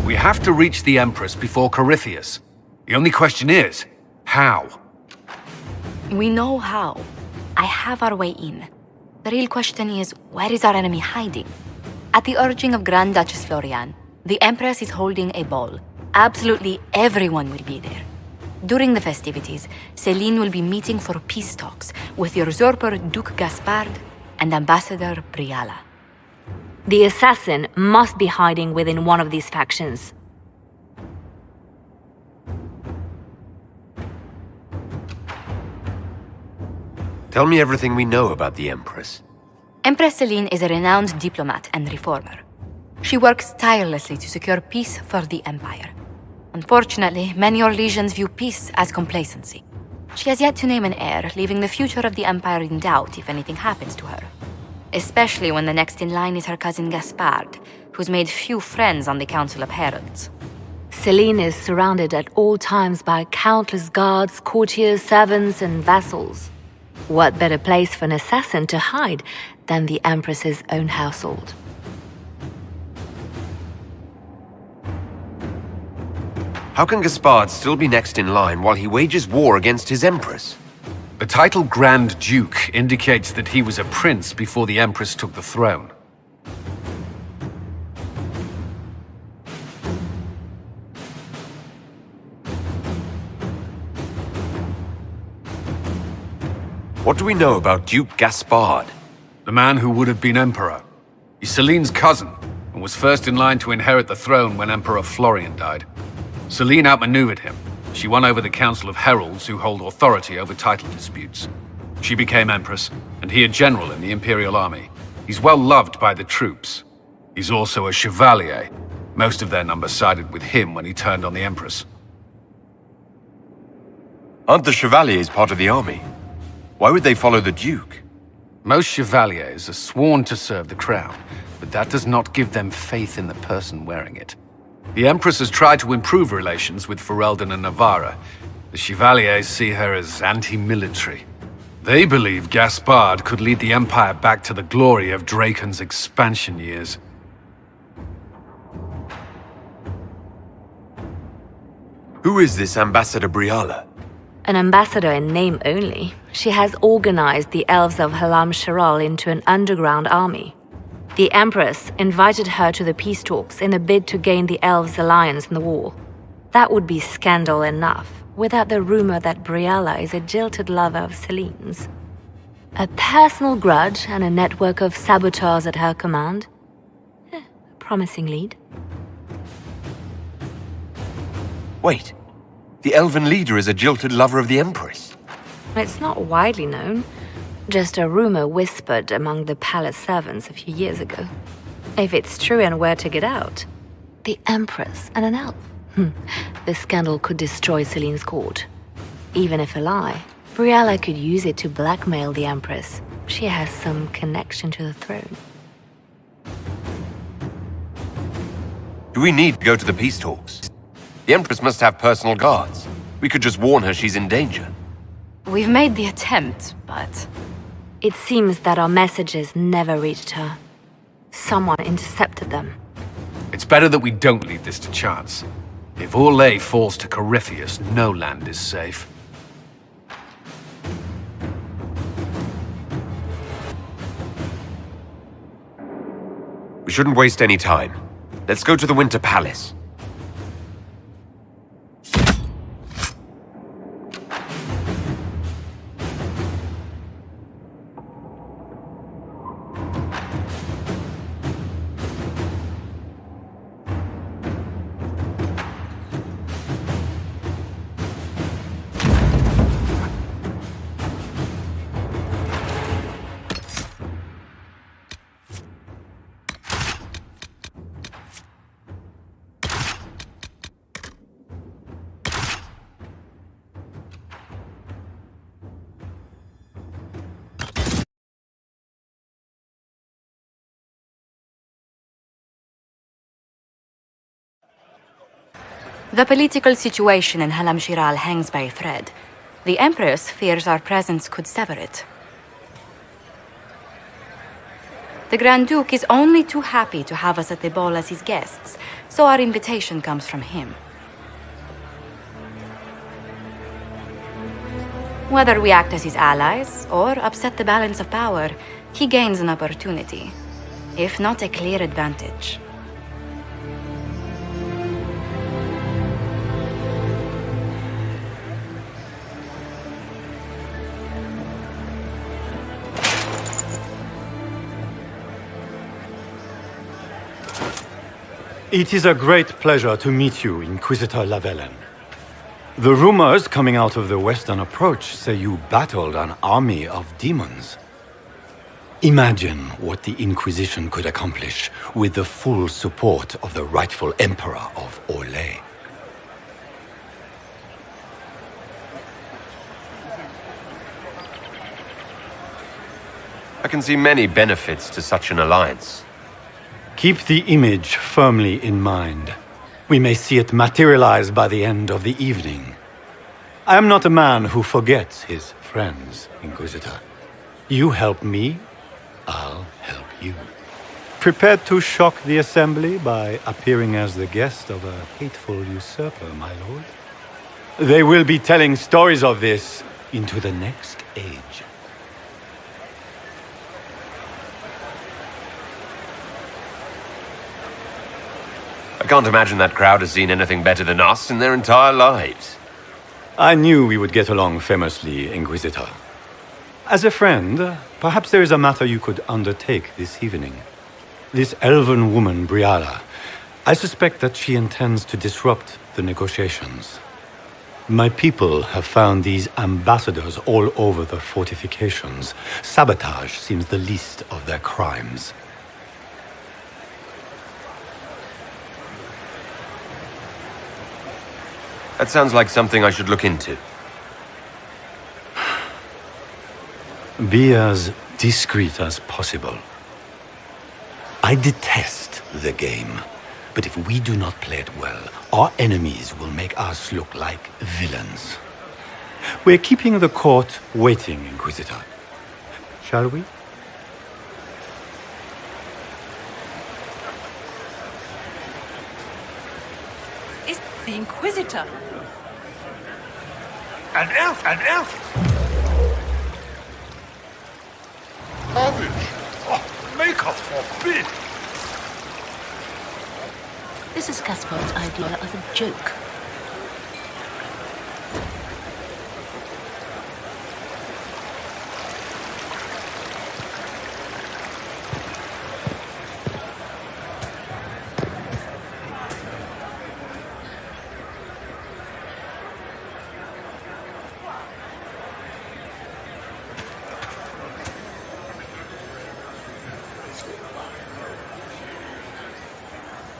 We have to reach the Empress before Corypheus. The only question is, how? We know how. I have our way in. The real question is, where is our enemy hiding? At the urging of Grand Duchess Florian, the Empress is holding a ball. Absolutely everyone will be there. During the festivities, Celine will be meeting for peace talks with the usurper Duke Gaspard and Ambassador Briala. The assassin must be hiding within one of these factions. Tell me everything we know about the Empress. Empress Celine is a renowned diplomat and reformer. She works tirelessly to secure peace for the Empire. Unfortunately, many Orlesians view peace as complacency. She has yet to name an heir, leaving the future of the Empire in doubt if anything happens to her. Especially when the next in line is her cousin Gaspard, who's made few friends on the Council of Heralds. Celine is surrounded at all times by countless guards, courtiers, servants, and vassals. What better place for an assassin to hide than the Empress's own household? How can Gaspard still be next in line while he wages war against his Empress? The title Grand Duke indicates that he was a prince before the Empress took the throne. What do we know about Duke Gaspard? The man who would have been emperor. He's Celine's cousin, and was first in line to inherit the throne when Emperor Florian died. Celine outmaneuvered him. She won over the Council of Heralds, who hold authority over title disputes. She became Empress, and he a general in the Imperial Army. He's well loved by the troops. He's also a chevalier. Most of their number sided with him when he turned on the Empress. Aren't the Chevaliers part of the army? Why would they follow the Duke? Most chevaliers are sworn to serve the crown, but that does not give them faith in the person wearing it. The Empress has tried to improve relations with Ferelden and Navarra. The Chevaliers see her as anti-military. They believe Gaspard could lead the Empire back to the glory of Draken's expansion years. Who is this Ambassador Briala? An ambassador in name only, she has organized the elves of Halam Sharal into an underground army. The Empress invited her to the peace talks in a bid to gain the elves' alliance in the war. That would be scandal enough, without the rumor that Briala is a jilted lover of Celine's. A personal grudge and a network of saboteurs at her command. Promising lead. Wait, the elven leader is a jilted lover of the Empress. It's not widely known. Just a rumor whispered among the palace servants a few years ago. If it's true and were to get out, the Empress and an elf. The scandal could destroy Celine's court. Even if a lie, Briala could use it to blackmail the Empress. She has some connection to the throne. Do we need to go to the peace talks? The Empress must have personal guards. We could just warn her she's in danger. We've made the attempt, but... It seems that our messages never reached her. Someone intercepted them. It's better that we don't leave this to chance. If Orlais falls to Corypheus, no land is safe. We shouldn't waste any time. Let's go to the Winter Palace. The political situation in Halam Shiral hangs by a thread. The Empress fears our presence could sever it. The Grand Duke is only too happy to have us at the ball as his guests, so our invitation comes from him. Whether we act as his allies or upset the balance of power, he gains an opportunity, if not a clear advantage. It is a great pleasure to meet you, Inquisitor Lavellen. The rumors coming out of the Western Approach say you battled an army of demons. Imagine what the Inquisition could accomplish with the full support of the rightful Emperor of Orlais. I can see many benefits to such an alliance. Keep the image firmly in mind. We may see it materialize by the end of the evening. I am not a man who forgets his friends, Inquisitor. You help me, I'll help you. Prepared to shock the Assembly by appearing as the guest of a hateful usurper, my lord? They will be telling stories of this into the next age. I can't imagine that crowd has seen anything better than us in their entire lives. I knew we would get along famously, Inquisitor. As a friend, perhaps there is a matter you could undertake this evening. This elven woman, Briala, I suspect that she intends to disrupt the negotiations. My people have found these ambassadors all over the fortifications. Sabotage seems the least of their crimes. That sounds like something I should look into. Be as discreet as possible. I detest the game, but if we do not play it well, our enemies will make us look like villains. We're keeping the court waiting, Inquisitor. Shall we? Is the Inquisitor? An elf! An elf! Savage! Oh, make us forbid! This is Caspar's idea of a joke.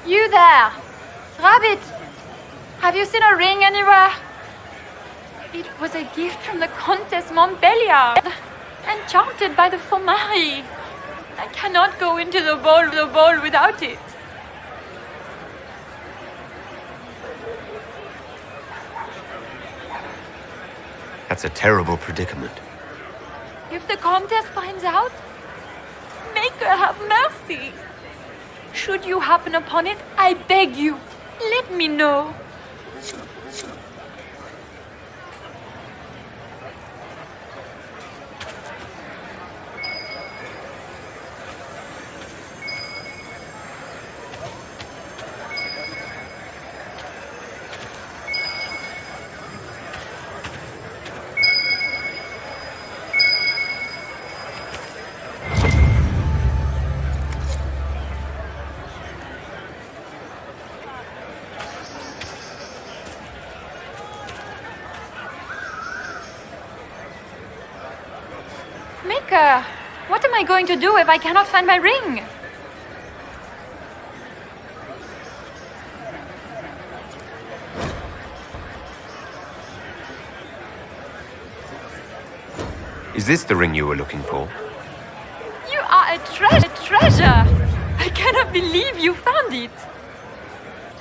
You there! Rabbit! Have you seen a ring anywhere? It was a gift from the Countess Montbelliard, enchanted by the Fomari. I cannot go into the ball without it. That's a terrible predicament. If the Countess finds out, make her have mercy. Should you happen upon it, I beg you, let me know. Maker, what am I going to do if I cannot find my ring? Is this the ring you were looking for? You are a treasure! I cannot believe you found it!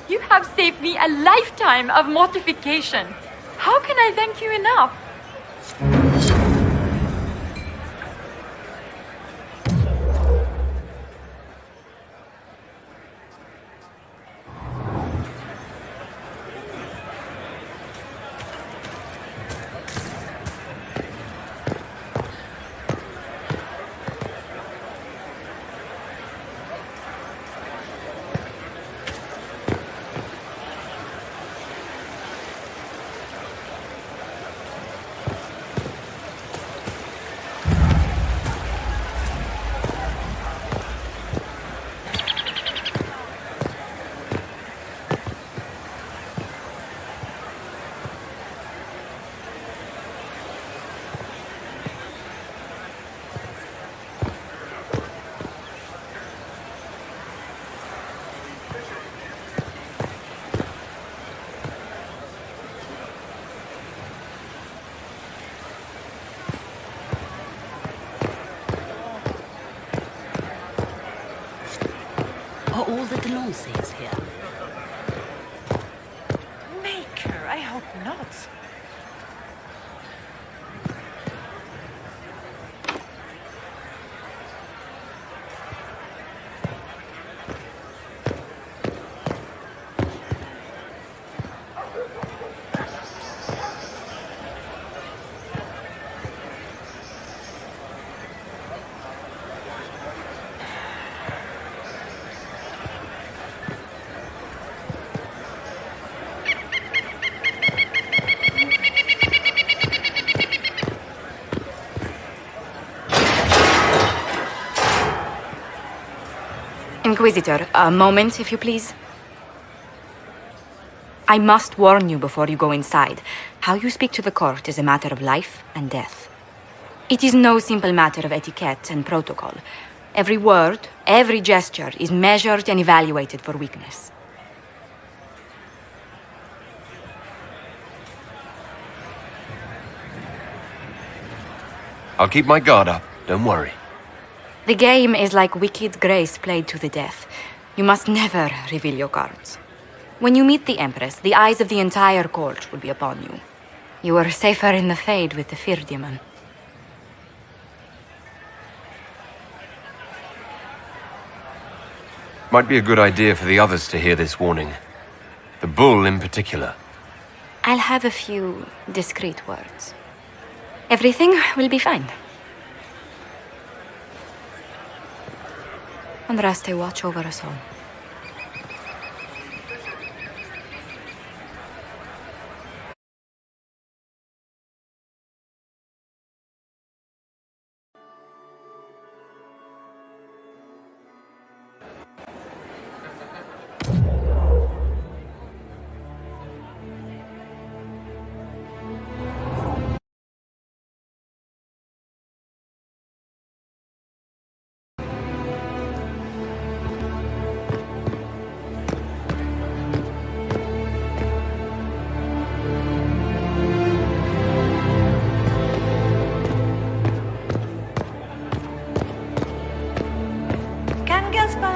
You have saved me a lifetime of mortification. How can I thank you enough? Are all the Delancey's here? Maker, I hope not. Inquisitor, a moment, if you please. I must warn you before you go inside. How you speak to the court is a matter of life and death. It is no simple matter of etiquette and protocol. Every word, every gesture is measured and evaluated for weakness. I'll keep my guard up, don't worry. The game is like Wicked Grace played to the death. You must never reveal your cards. When you meet the Empress, the eyes of the entire court will be upon you. You are safer in the Fade with the Fear Demon. Might be a good idea for the others to hear this warning. The bull in particular. I'll have a few discreet words. Everything will be fine. Andraste, watch over us all.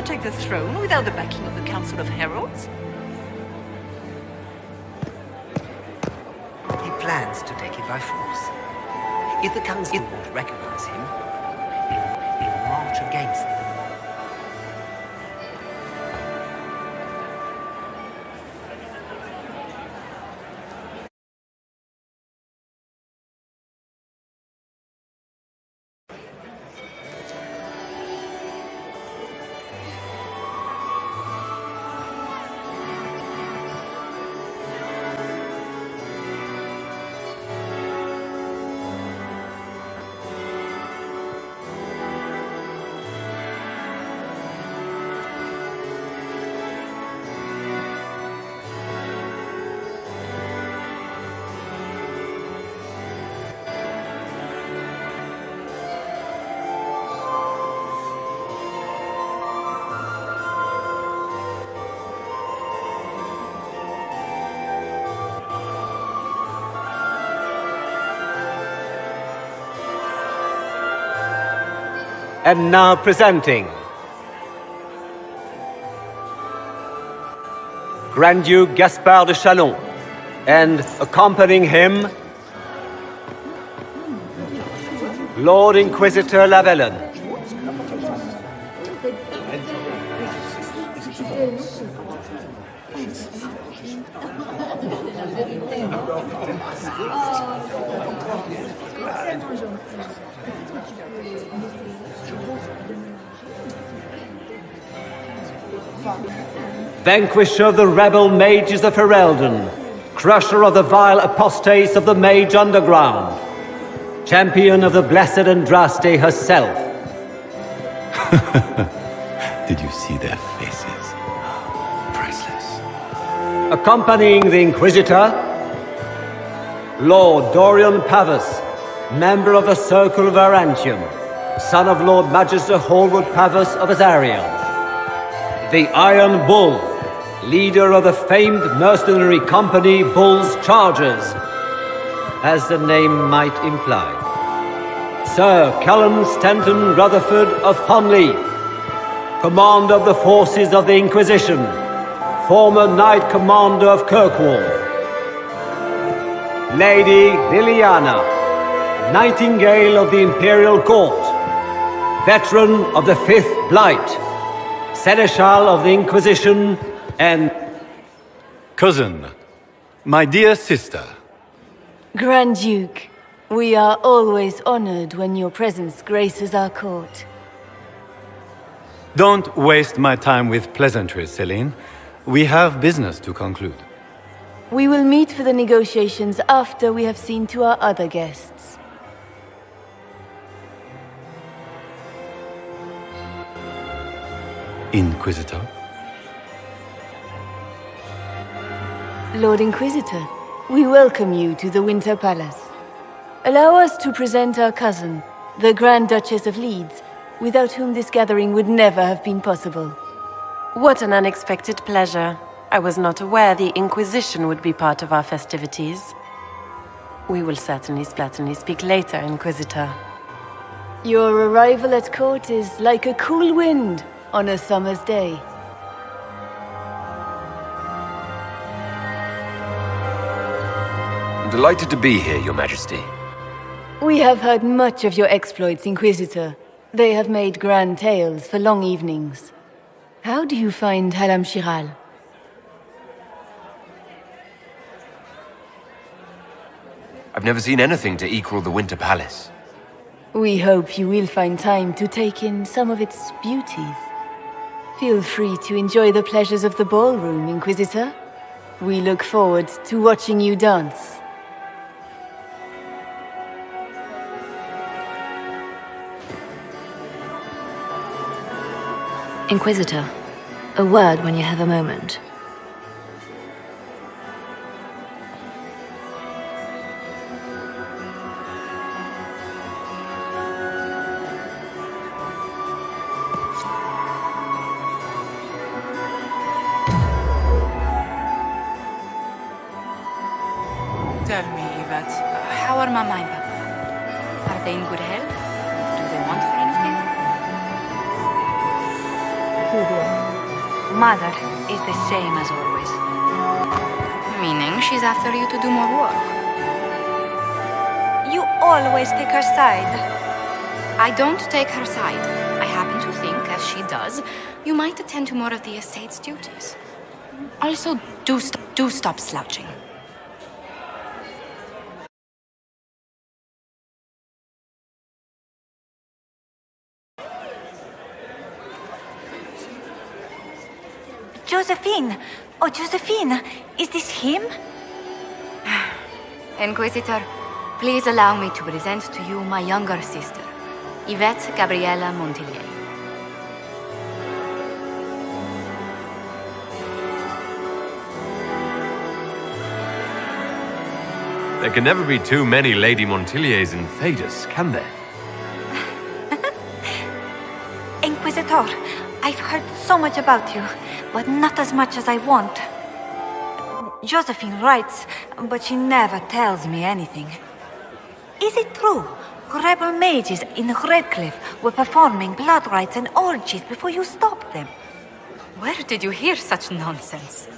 Take the throne without the backing of the Council of Heralds? He plans to take it by force. If the Council won't recognize him, he'll march against them. And now presenting Grand Duke Gaspard de Chalon, and accompanying him, Lord Inquisitor Lavellen. Vanquisher of the rebel mages of Ferelden, crusher of the vile apostates of the Mage Underground, champion of the blessed Andraste herself. Did you see their faces? Priceless. Accompanying the Inquisitor, Lord Rosen Pavus, member of the Circle of Arantium, son of Lord Magister Hallward Pavus of Azariel. The Iron Bull, leader of the famed mercenary company Bull's Chargers, as the name might imply. Sir Callum Stanton Rutherford of Honleaf, commander of the forces of the Inquisition, former Knight Commander of Kirkwall. Lady Liliana, Nightingale of the Imperial Court, veteran of the Fifth Blight, Seneschal of the Inquisition, and... Cousin, my dear sister. Grand Duke, we are always honored when your presence graces our court. Don't waste my time with pleasantries, Celine. We have business to conclude. We will meet for the negotiations after we have seen to our other guests. Inquisitor? Lord Inquisitor, we welcome you to the Winter Palace. Allow us to present our cousin, the Grand Duchess of Leeds, without whom this gathering would never have been possible. What an unexpected pleasure. I was not aware the Inquisition would be part of our festivities. We will certainly speak later, Inquisitor. Your arrival at court is like a cool wind on a summer's day. I'm delighted to be here, Your Majesty. We have heard much of your exploits, Inquisitor. They have made grand tales for long evenings. How do you find Halam Shiral? I've never seen anything to equal the Winter Palace. We hope you will find time to take in some of its beauties. Feel free to enjoy the pleasures of the ballroom, Inquisitor. We look forward to watching you dance. Inquisitor, a word when you have a moment. Tell me, Yvette, how are Mama and Papa? Are they in good health? Do they want for anything? Mother is the same as always. Meaning she's after you to do more work. You always take her side. I don't take her side. I happen to think, as she does, you might attend to more of the estate's duties. Also, do stop slouching. Josephine! Oh, Josephine! Is this him? Inquisitor, please allow me to present to you my younger sister, Yvette Gabriella Montillier. There can never be too many Lady Montilliers in Thedas, can there? Inquisitor, I've heard so much about you, but not as much as I want. Josephine writes, but she never tells me anything. Is it true? Rebel mages in Redcliffe were performing blood rites and orgies before you stopped them. Where did you hear such nonsense?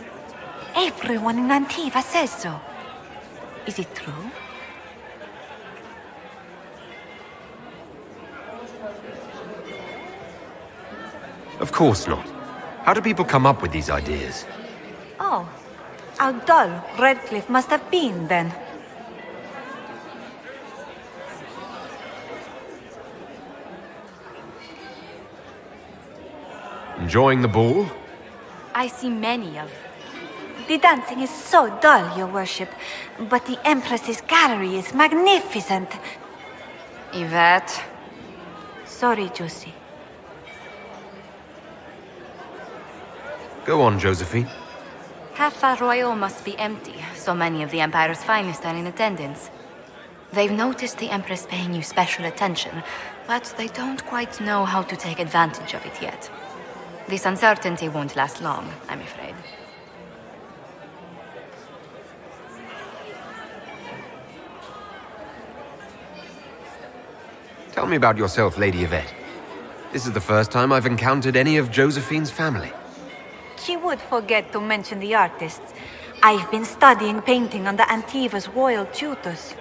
Everyone in Antiva says so. Is it true? Of course not. How do people come up with these ideas? Oh, how dull Redcliffe must have been then. Enjoying the ball? I see many of. The dancing is so dull, Your Worship, but the Empress's gallery is magnificent. Yvette. Sorry, Josie. Go on, Josephine. Half Royal must be empty. So many of the Empire's finest are in attendance. They've noticed the Empress paying you special attention, but they don't quite know how to take advantage of it yet. This uncertainty won't last long, I'm afraid. Tell me about yourself, Lady Yvette. This is the first time I've encountered any of Josephine's family. She would forget to mention the artists. I've been studying painting under Antiva's royal tutors.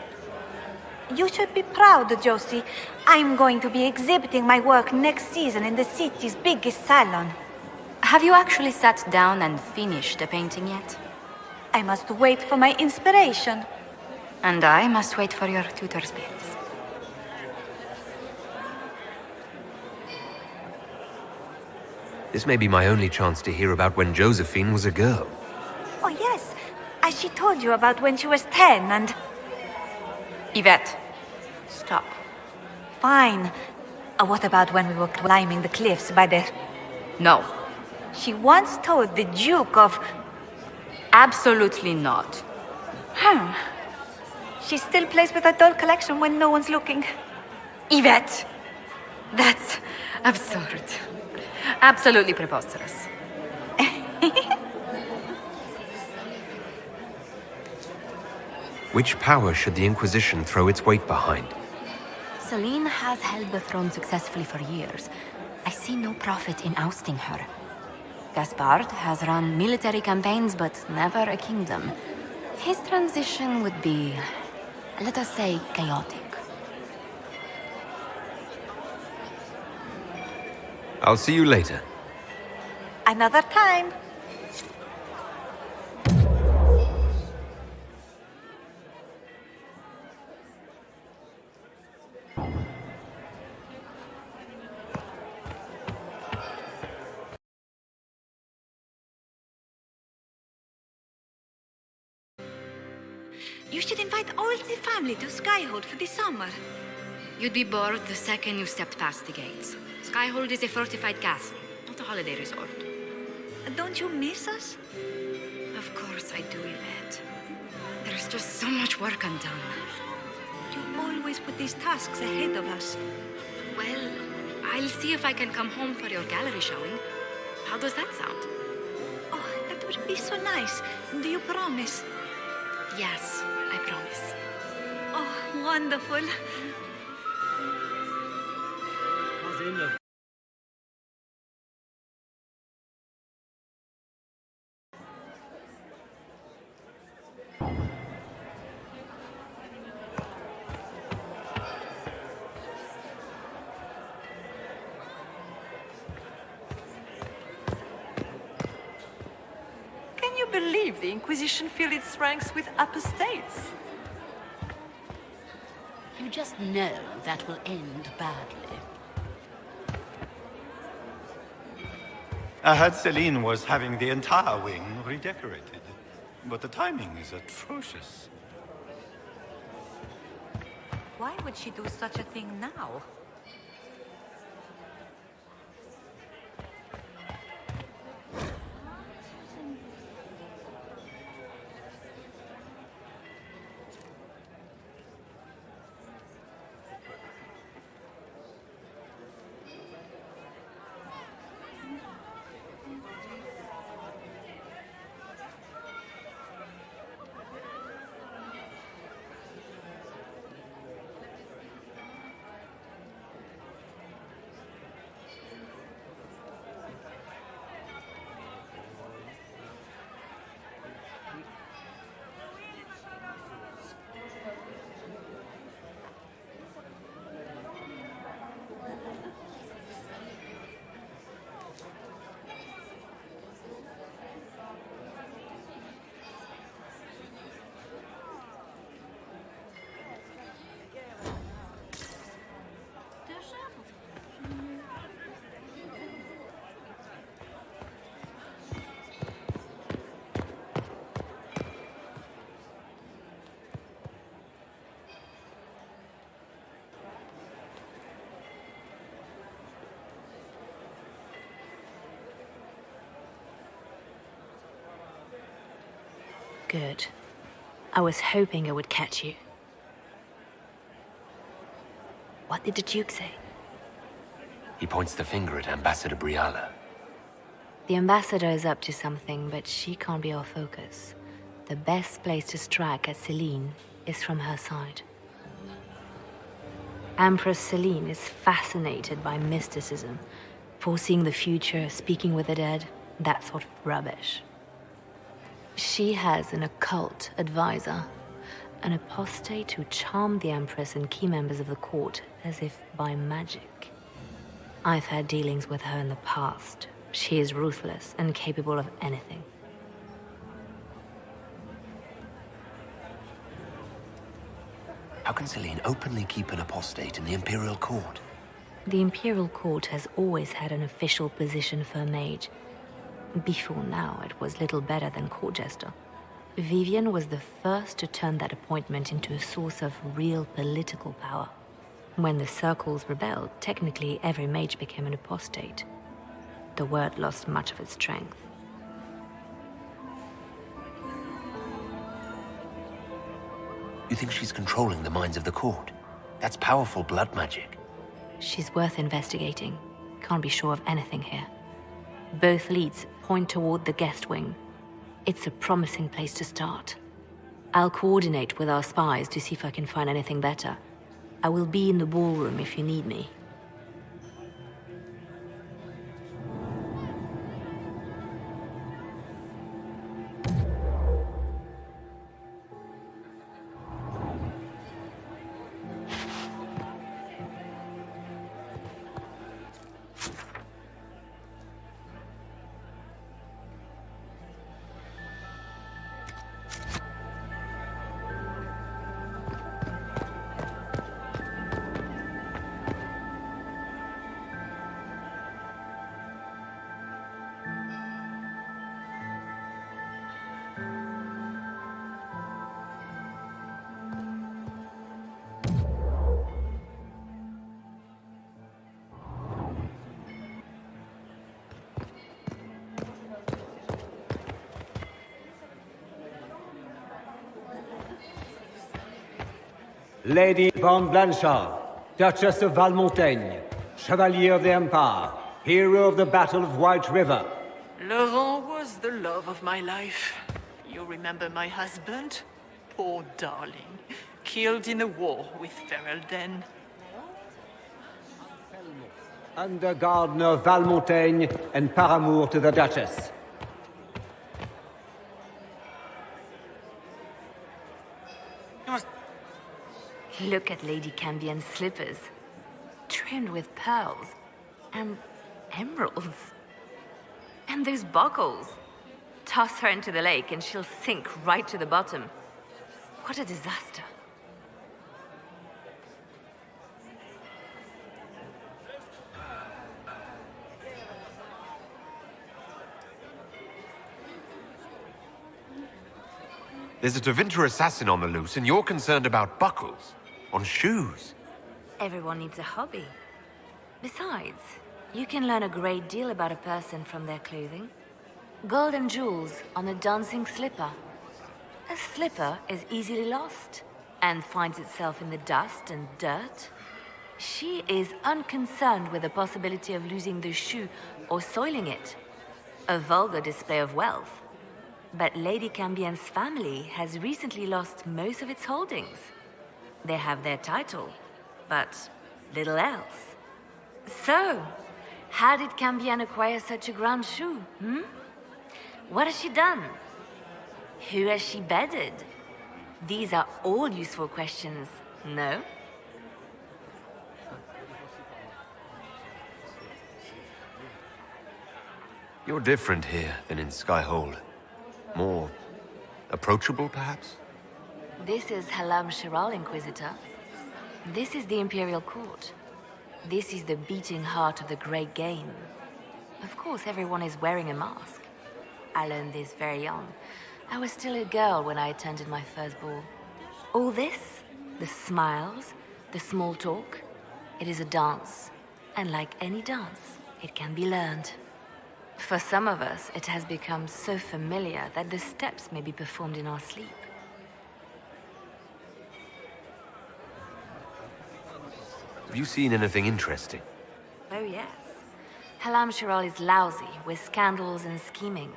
You should be proud, Josie. I'm going to be exhibiting my work next season in the city's biggest salon. Have you actually sat down and finished the painting yet? I must wait for my inspiration. And I must wait for your tutor's bits. This may be my only chance to hear about when Josephine was a girl. Oh, yes. As she told you about when she was 10 and... Yvette, stop. Fine. What about when we were climbing the cliffs by the... No. She once told the Duke of... Absolutely not. She still plays with her doll collection when no one's looking. Yvette! That's absurd. Absolutely preposterous. Which power should the Inquisition throw its weight behind? Celine has held the throne successfully for years. I see no profit in ousting her. Gaspard has run military campaigns, but never a kingdom. His transition would be, let us say, chaotic. I'll see you later. Another time. You should invite all the family to Skyhold for the summer. You'd be bored the second you stepped past the gates. Skyhold is a fortified castle, not a holiday resort. Don't you miss us? Of course I do, Yvette. There's just so much work undone. You always put these tasks ahead of us. Well, I'll see if I can come home for your gallery showing. How does that sound? Oh, that would be so nice. Do you promise? Yes, I promise. Oh, wonderful. Can you believe the Inquisition filled its ranks with apostates? You just know that will end badly. I heard Celine was having the entire wing redecorated, but the timing is atrocious. Why would she do such a thing now? Good. I was hoping I would catch you. What did the Duke say? He points the finger at Ambassador Briala. The ambassador is up to something, but she can't be our focus. The best place to strike at Celine is from her side. Empress Celine is fascinated by mysticism, foreseeing the future, speaking with the dead, that sort of rubbish. She has an occult advisor, an apostate who charmed the Empress and key members of the court as if by magic. I've had dealings with her in the past. She is ruthless and capable of anything. How can Celine openly keep an apostate in the Imperial Court? The Imperial Court has always had an official position for a mage. Before now, it was little better than court jester. Vivian was the first to turn that appointment into a source of real political power. When the circles rebelled, technically every mage became an apostate. The word lost much of its strength. You think she's controlling the minds of the court? That's powerful blood magic. She's worth investigating. Can't be sure of anything here. Both leads point toward the guest wing. It's a promising place to start. I'll coordinate with our spies to see if I can find anything better. I will be in the ballroom if you need me. Lady von Blanchard, Duchess of Valmontaigne, Chevalier of the Empire, hero of the Battle of White River. Laurent was the love of my life. You remember my husband? Poor darling. Killed in a war with Ferelden. Under Gardener of Valmontaigne and paramour to the Duchess. Look at Lady Cambien's slippers, trimmed with pearls and emeralds. And those buckles. Toss her into the lake and she'll sink right to the bottom. What a disaster. There's a Tevinter assassin on the loose, and you're concerned about buckles on shoes. Everyone needs a hobby. Besides, you can learn a great deal about a person from their clothing. Gold and jewels on a dancing slipper. A slipper is easily lost and finds itself in the dust and dirt. She is unconcerned with the possibility of losing the shoe or soiling it. A vulgar display of wealth. But Lady Cambien's family has recently lost most of its holdings. They have their title, but little else. So, how did Cambien acquire such a grand shoe, What has she done? Who has she bedded? These are all useful questions, no? You're different here than in Skyhold. More approachable, perhaps? This is Halam Shiral, Inquisitor. This is the Imperial Court. This is the beating heart of the Great Game. Of course, everyone is wearing a mask. I learned this very young. I was still a girl when I attended my first ball. All this, the smiles, the small talk, it is a dance. And like any dance, it can be learned. For some of us, it has become so familiar that the steps may be performed in our sleep. Have you seen anything interesting? Oh yes. Halam Shiral is lousy with scandals and scheming.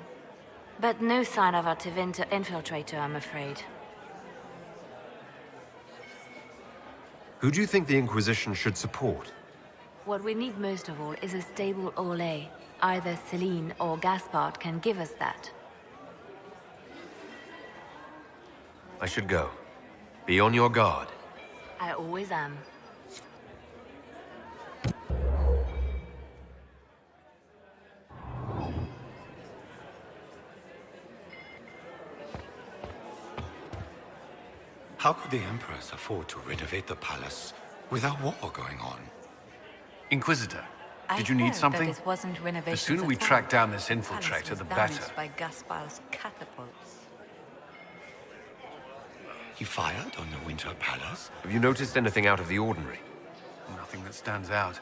But no sign of our Tevinter infiltrator, I'm afraid. Who do you think the Inquisition should support? What we need most of all is a stable Orlais. Either Celine or Gaspard can give us that. I should go. Be on your guard. I always am. How could the Empress afford to renovate the palace without war going on? Inquisitor, I did you need heard something? That it wasn't The renovations sooner we at all. track down this Palace infiltrator, was the damaged better. by Gaspard's catapults. He fired on the Winter Palace? Have you noticed anything out of the ordinary? Nothing that stands out.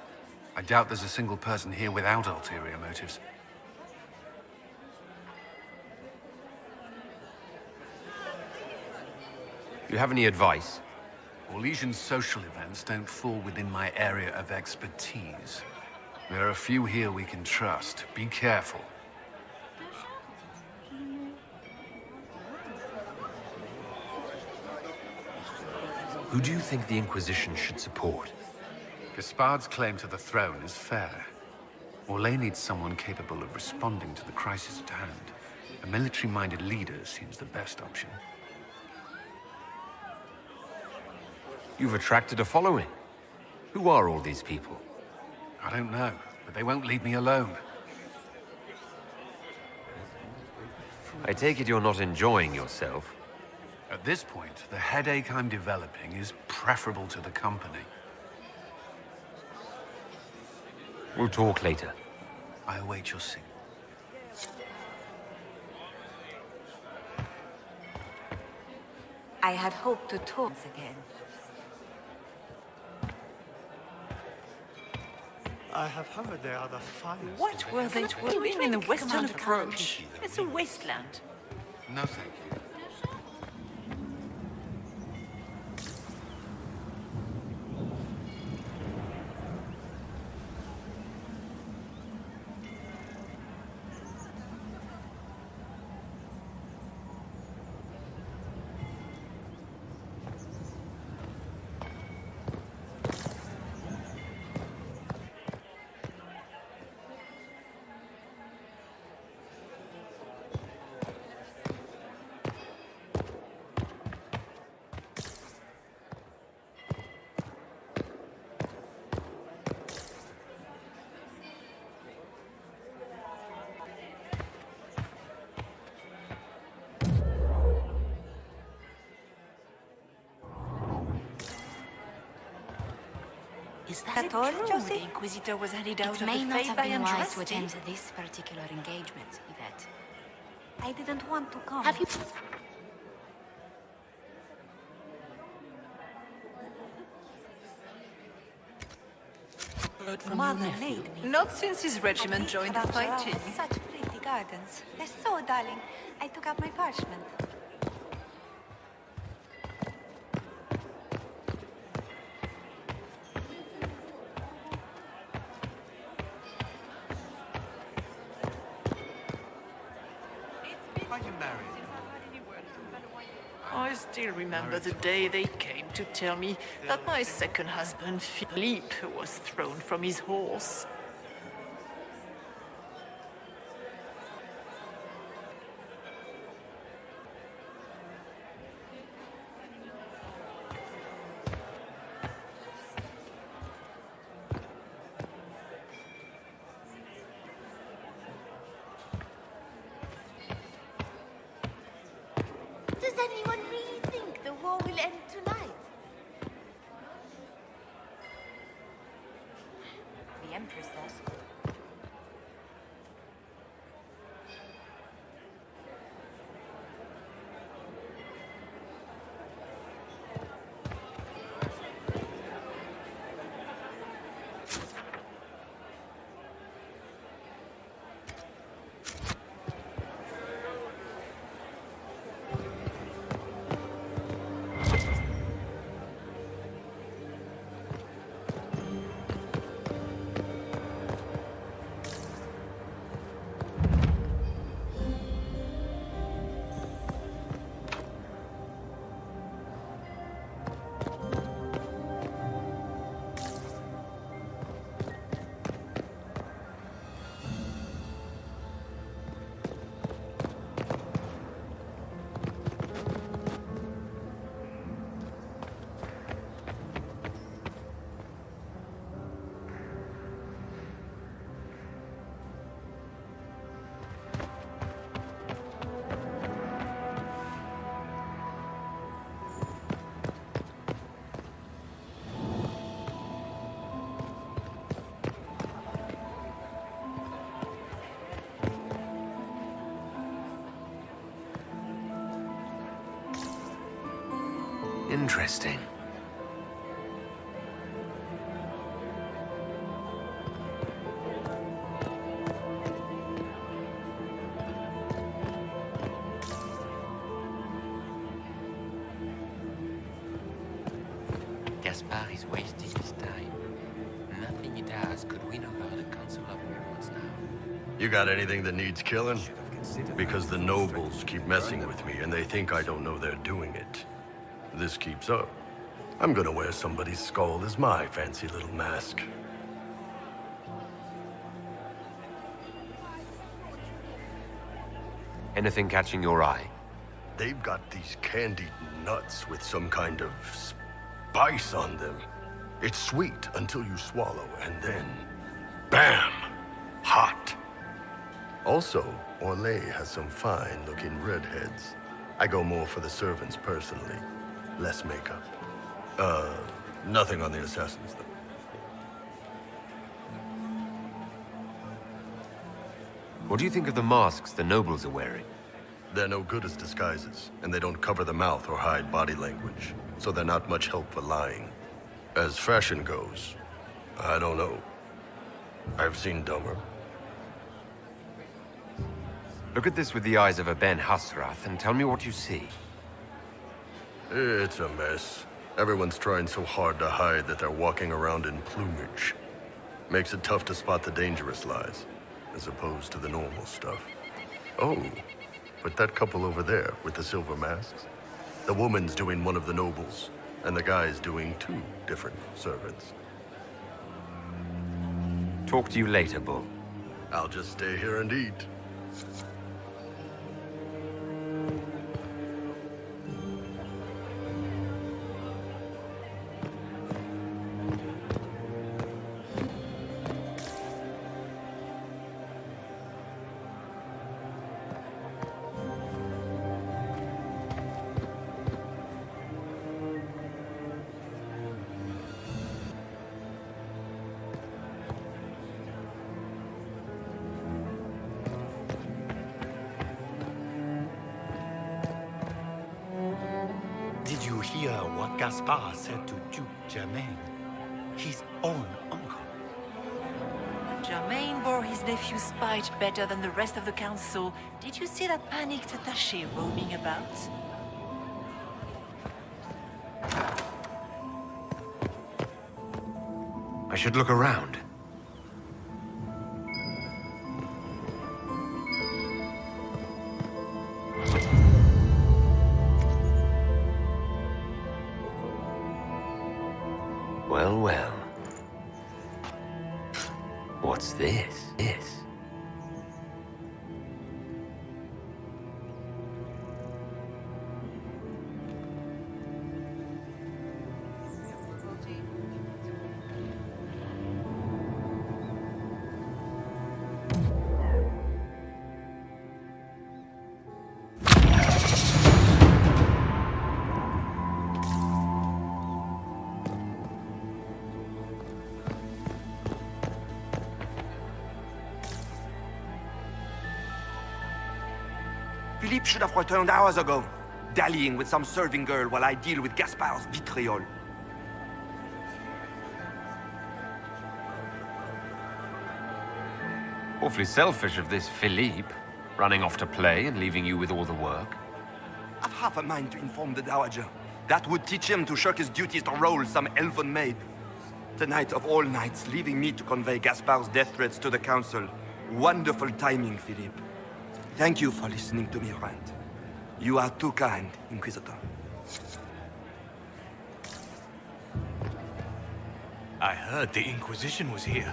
I doubt there's a single person here without ulterior motives. Do you have any advice? Orlesian social events don't fall within my area of expertise. There are a few here we can trust. Be careful. Who do you think the Inquisition should support? Gaspard's claim to the throne is fair. Orlais needs someone capable of responding to the crisis at hand. A military-minded leader seems the best option. You've attracted a following. Who are all these people? I don't know, but they won't leave me alone. I take it you're not enjoying yourself. At this point, the headache I'm developing is preferable to the company. We'll talk later. I await your signal. I had hoped to talk again. I have heard there are the finest. What were they doing in the western approach? It's a wasteland. No, thank you. Is that all, true? Josie? The Inquisitor was headed out It of may the not faith have by been wise to Andraste. attend this particular engagement, Yvette. I didn't want to come. Have you... Heard from Mother your nephew. made me. Not since his regiment joined the fighting. Such pretty gardens. They're so darling. I took out my parchment. Are you married? I still remember the day they came to tell me that my second husband, Philippe, was thrown from his horse. Does anyone really think the war will end tonight? The Empress Interesting. Gaspard is wasting his time. Nothing he does could win over the Council of Heralds now. You got anything that needs killing? Because the nobles keep messing with me, and they think I don't know they're doing it. This keeps up, I'm gonna wear somebody's skull as my fancy little mask. Anything catching your eye? They've got these candied nuts with some kind of spice on them. It's sweet until you swallow, and then, bam! Hot. Also, Orlais has some fine-looking redheads. I go more for the servants personally. Less makeup. Nothing on the assassins, though. What do you think of the masks the nobles are wearing? They're no good as disguises, and they don't cover the mouth or hide body language, so they're not much help for lying. As fashion goes, I don't know. I've seen dumber. Look at this with the eyes of a Ben Hasrath and tell me what you see. It's a mess. Everyone's trying so hard to hide that they're walking around in plumage. Makes it tough to spot the dangerous lies, as opposed to the normal stuff. Oh, but that couple over there with the silver masks? The woman's doing one of the nobles, and the guy's doing two different servants. Talk to you later, Bull. I'll just stay here and eat. Did you hear what Gaspard said to Duke Germain? His own uncle. Germain bore his nephew's spite better than the rest of the council. Did you see that panicked attaché roaming about? I should look around. Well, well. What's this? Philippe should have returned hours ago, dallying with some serving girl while I deal with Gaspard's vitriol. Awfully selfish of this Philippe, running off to play and leaving you with all the work. I've half a mind to inform the Dowager. That would teach him to shirk his duties to roll some elven maid. Tonight of all nights, leaving me to convey Gaspard's death threats to the Council. Wonderful timing, Philippe. Thank you for listening to me rant. You are too kind, Inquisitor. I heard the Inquisition was here.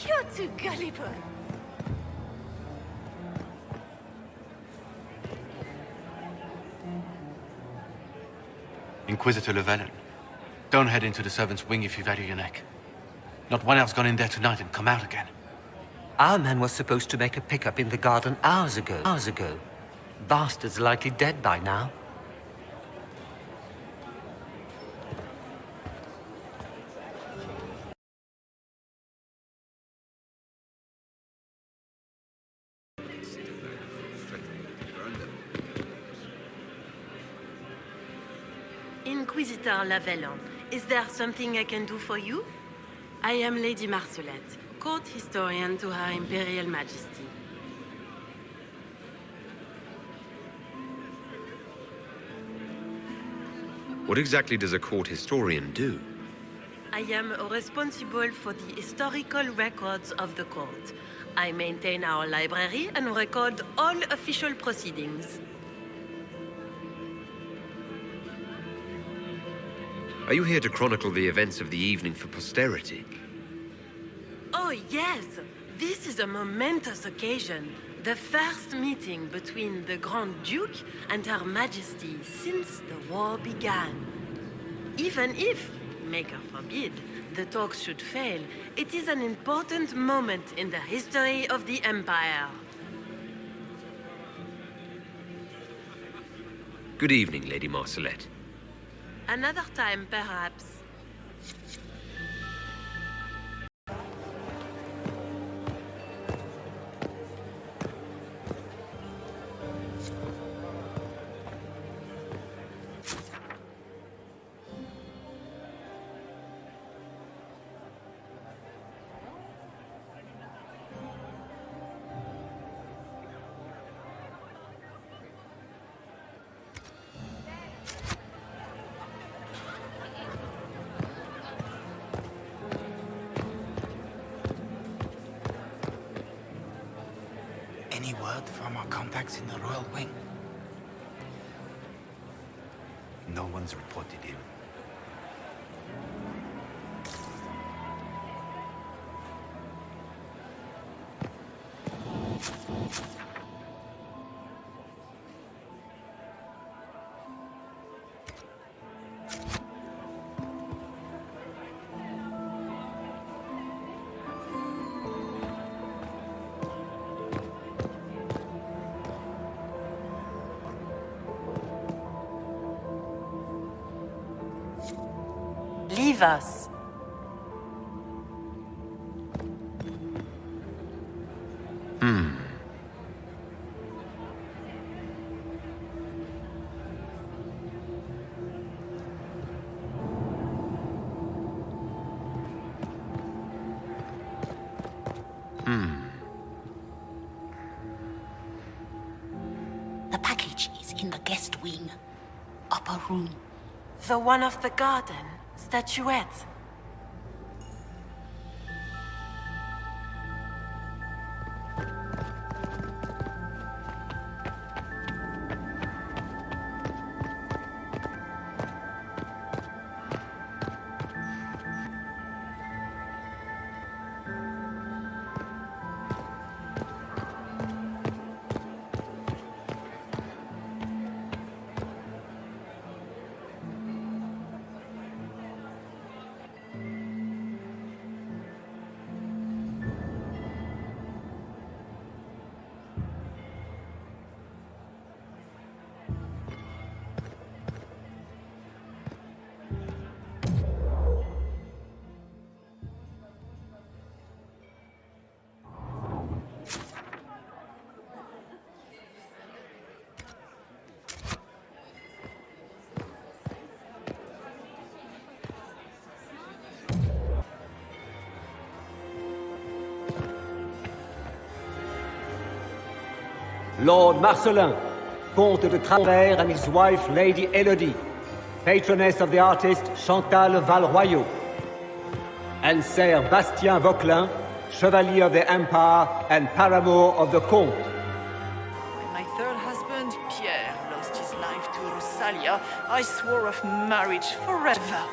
You're too gullible. Inquisitor Llewellyn, don't head into the servants' wing if you value your neck. Not one else gone in there tonight and come out again. Our man was supposed to make a pickup in the garden hours ago. Bastard's likely dead by now. Inquisitor Lavellan. Is there something I can do for you? I am Lady Marcelette, court historian to Her Imperial Majesty. What exactly does a court historian do? I am responsible for the historical records of the court. I maintain our library and record all official proceedings. Are you here to chronicle the events of the evening for posterity? Oh, yes! This is a momentous occasion. The first meeting between the Grand Duke and Her Majesty since the war began. Even if, Maker forbid, the talks should fail, it is an important moment in the history of the Empire. Good evening, Lady Marcelette. Another time, perhaps. Any word from our contacts in the Royal Wing? No one's reported him. Leave us. The package is in the guest wing. Upper room. The one of the garden. Statuette. Lord Marcelin, Comte de Travers and his wife Lady Elodie, patroness of the artist Chantal Valroyot, and Sir Bastien Vauquelin, Chevalier of the Empire and paramour of the Comte. When my third husband, Pierre, lost his life to Rosalia, I swore off marriage forever.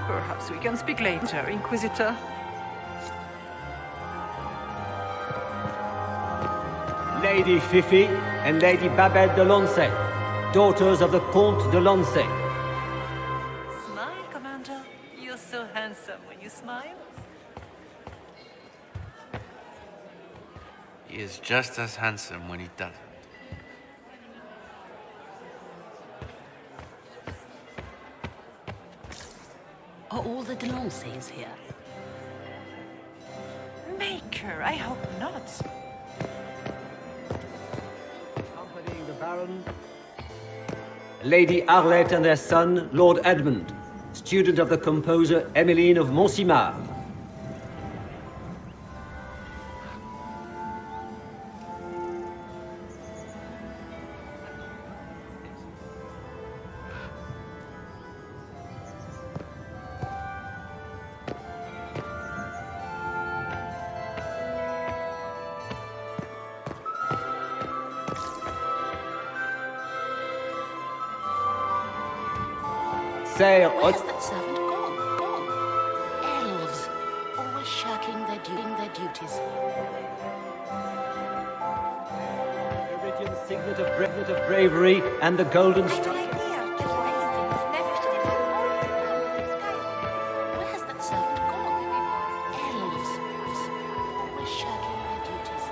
Perhaps we can speak later, Inquisitor. Lady Fifi and Lady Babette de Lancey, daughters of the Comte de Lancey. Smile, Commander. You're so handsome when you smile. He is just as handsome when he doesn't. Are all the Delancés here? Maker, I hope not. Accompanying the Baron, Lady Arlette and their son, Lord Edmund, student of the composer Emmeline of Montsimard. Where's that servant gone? Elves, always shirking their duties. Iridian signet of bravery and the golden structure. Where's that servant gone? Elves, always shirking their duties.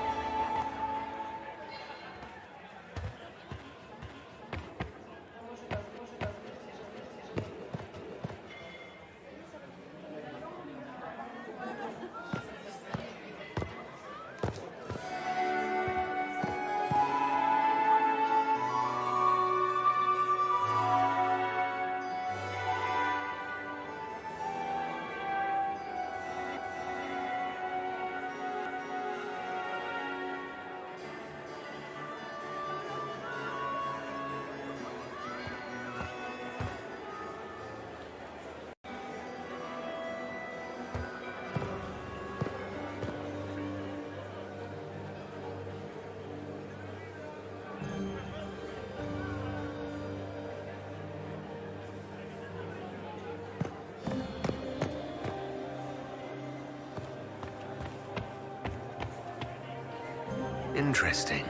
Interesting.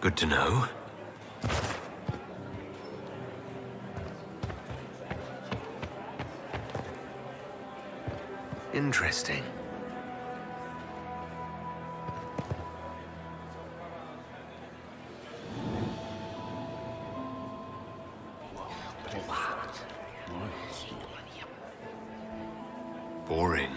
Good to know. Interesting. Boring.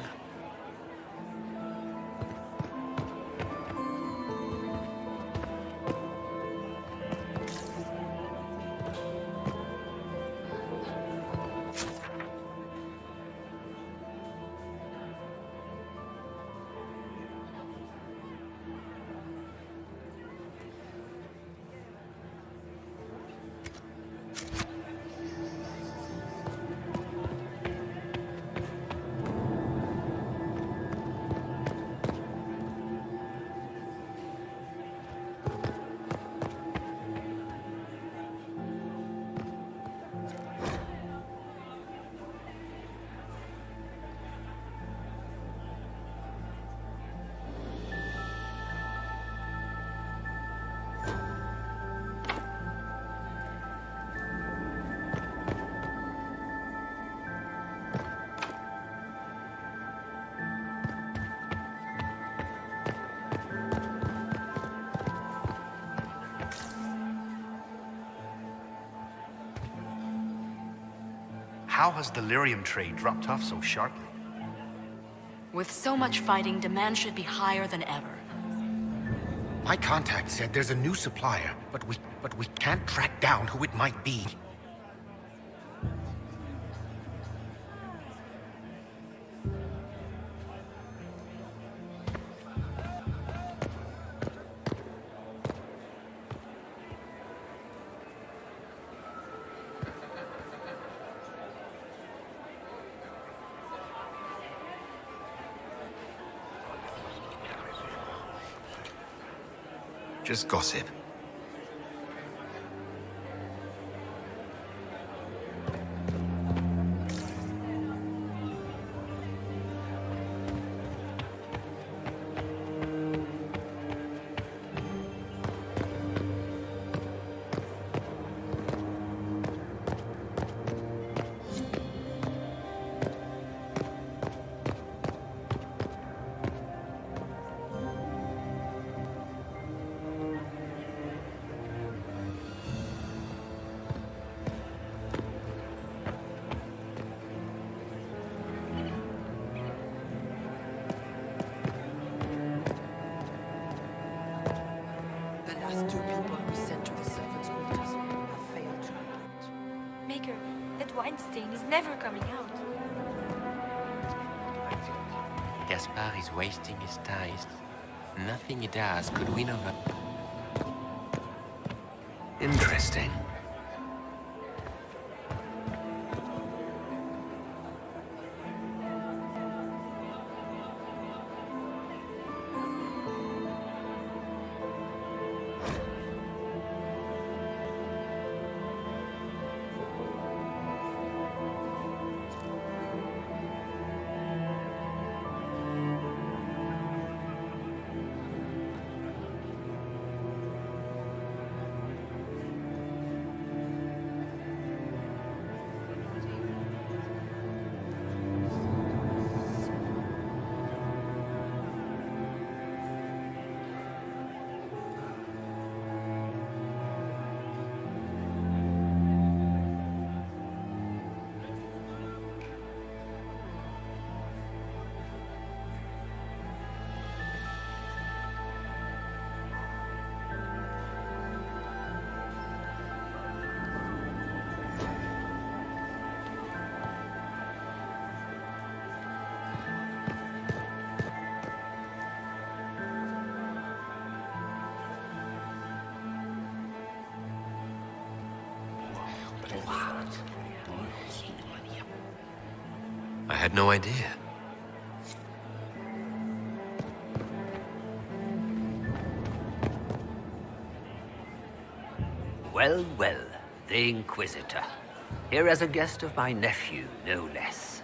How has the lyrium trade dropped off so sharply? With so much fighting, demand should be higher than ever. My contact said there's a new supplier, but we can't track down who it might be. Just gossip. liquor. That wine stain is never coming out. Gaspard is wasting his time. Nothing he does could win over. Interesting. I had no idea. Well, well, the Inquisitor. Here as a guest of my nephew, no less.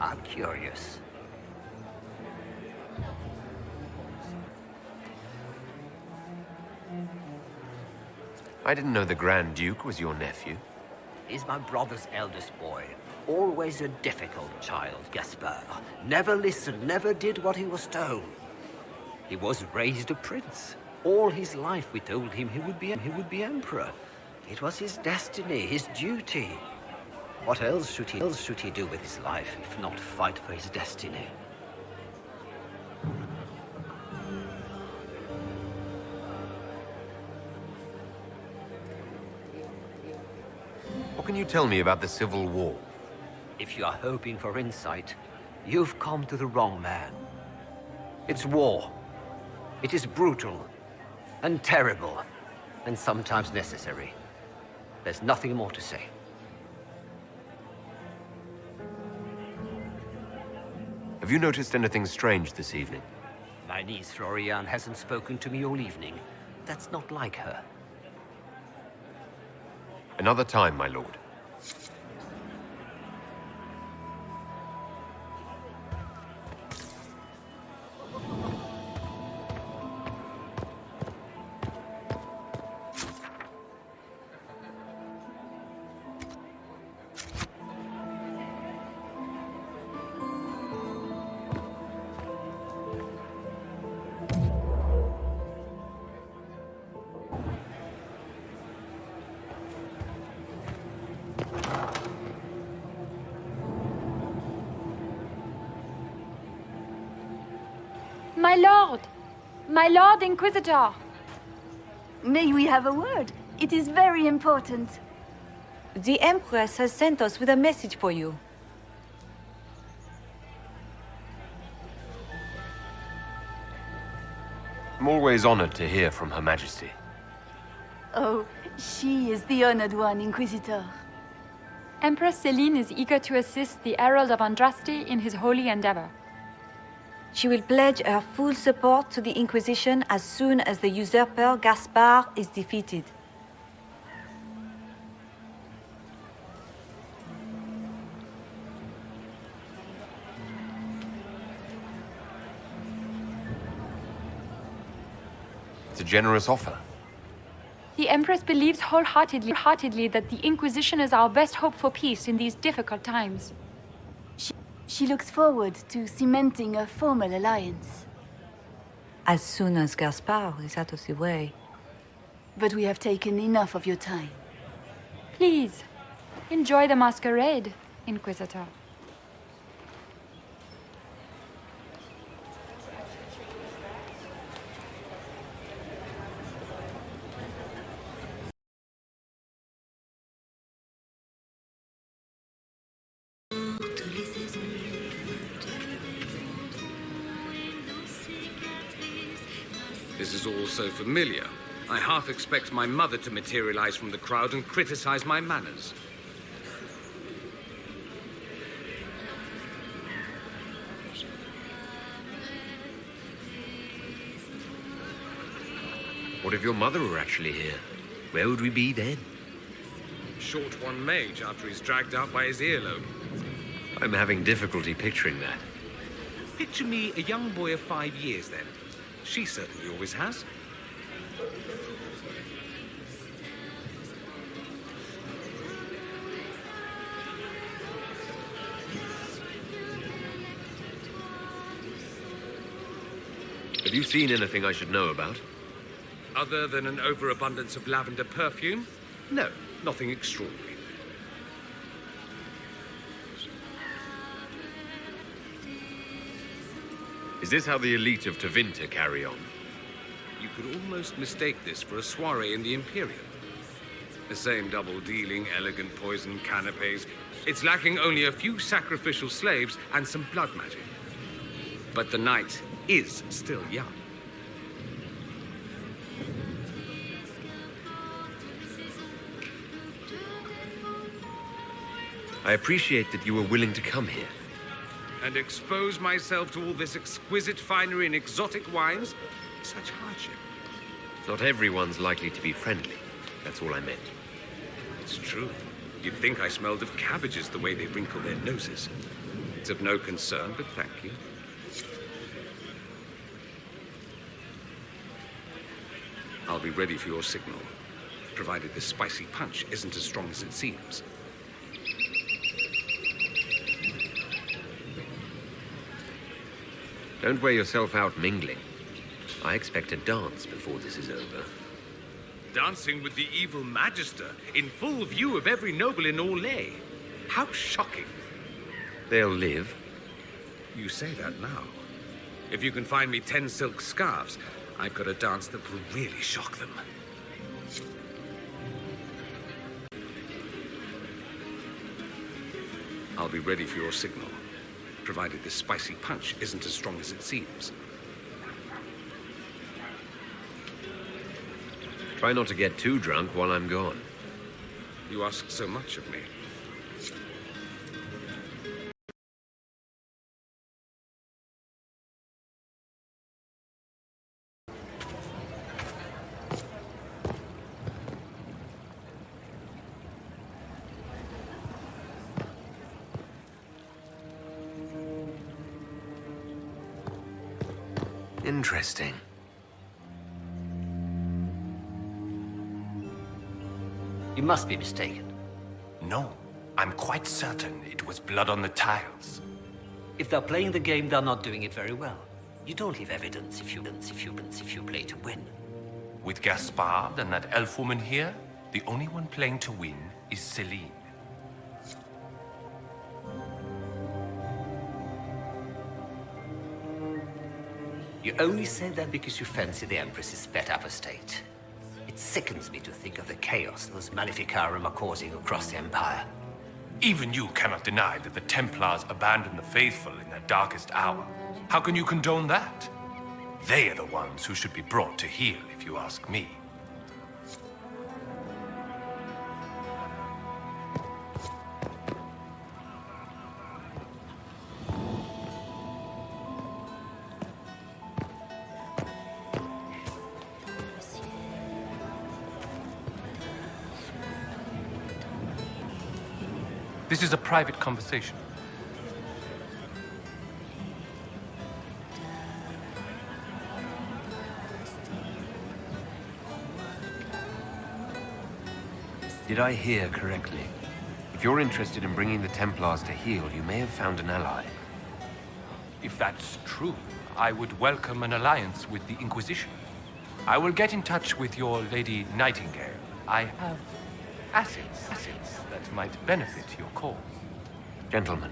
I'm curious. I didn't know the Grand Duke was your nephew. He's my brother's eldest boy. Always a difficult child, Gaspard. Never listened, never did what he was told. He was raised a prince. All his life we told him he would be emperor. It was his destiny, his duty. What else should he do with his life if not fight for his destiny? What can you tell me about the Civil War? If you are hoping for insight, you've come to the wrong man. It's war. It is brutal, and terrible, and sometimes necessary. There's nothing more to say. Have you noticed anything strange this evening? My niece Florian hasn't spoken to me all evening. That's not like her. Another time, my lord. My Lord Inquisitor! May we have a word? It is very important. The Empress has sent us with a message for you. I'm always honored to hear from Her Majesty. Oh, she is the honored one, Inquisitor. Empress Celine is eager to assist the Herald of Andraste in his holy endeavor. She will pledge her full support to the Inquisition as soon as the usurper Gaspard is defeated. It's a generous offer. The Empress believes wholeheartedly that the Inquisition is our best hope for peace in these difficult times. She looks forward to cementing a formal alliance. As soon as Gaspard is out of the way. But we have taken enough of your time. Please, enjoy the masquerade, Inquisitor. This is all so familiar. I half expect my mother to materialize from the crowd and criticize my manners. What if your mother were actually here? Where would we be then? Short one mage after he's dragged out by his earlobe. I'm having difficulty picturing that. Picture me a young boy of 5 years then. She certainly always has. Have you seen anything I should know about? Other than an overabundance of lavender perfume? No, nothing extraordinary. Is this how the elite of Tevinter carry on? You could almost mistake this for a soiree in the Imperium. The same double-dealing, elegant poison canapes. It's lacking only a few sacrificial slaves and some blood magic. But the night is still young. I appreciate that you were willing to come here. And expose myself to all this exquisite finery and exotic wines? Such hardship. Not everyone's likely to be friendly. That's all I meant. It's true. You'd think I smelled of cabbages the way they wrinkle their noses. It's of no concern, but thank you. I'll be ready for your signal, provided this spicy punch isn't as strong as it seems. Don't wear yourself out mingling. I expect a dance before this is over. Dancing with the evil Magister in full view of every noble in Orlais. How shocking. They'll live. You say that now. If you can find me 10 silk scarves, I've got a dance that will really shock them. I'll be ready for your signal, provided this spicy punch isn't as strong as it seems. Try not to get too drunk while I'm gone. You ask so much of me. Interesting. You must be mistaken. No, I'm quite certain it was blood on the tiles. If they're playing the game, they're not doing it very well. You don't leave evidence if you play to win. With Gaspard and that elf woman here, the only one playing to win is Celine. You only say that because you fancy the Empress's pet apostate. It sickens me to think of the chaos those Maleficarum are causing across the Empire. Even you cannot deny that the Templars abandoned the faithful in their darkest hour. How can you condone that? They are the ones who should be brought to heel, if you ask me. This is a private conversation. Did I hear correctly? If you're interested in bringing the Templars to heel, you may have found an ally. If that's true, I would welcome an alliance with the Inquisition. I will get in touch with your Lady Nightingale. I have assets that might benefit your cause. Gentlemen.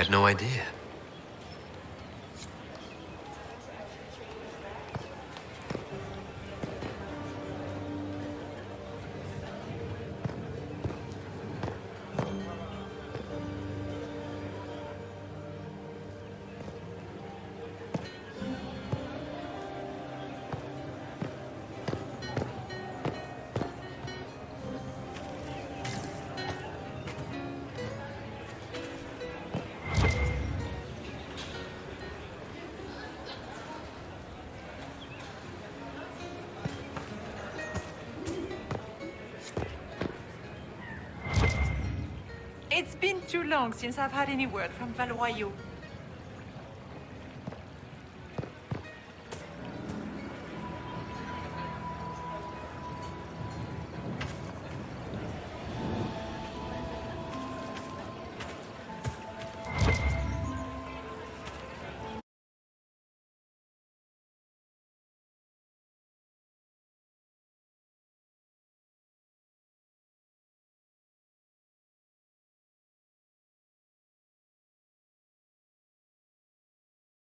had no idea. It's been too long since I've had any word from Valois.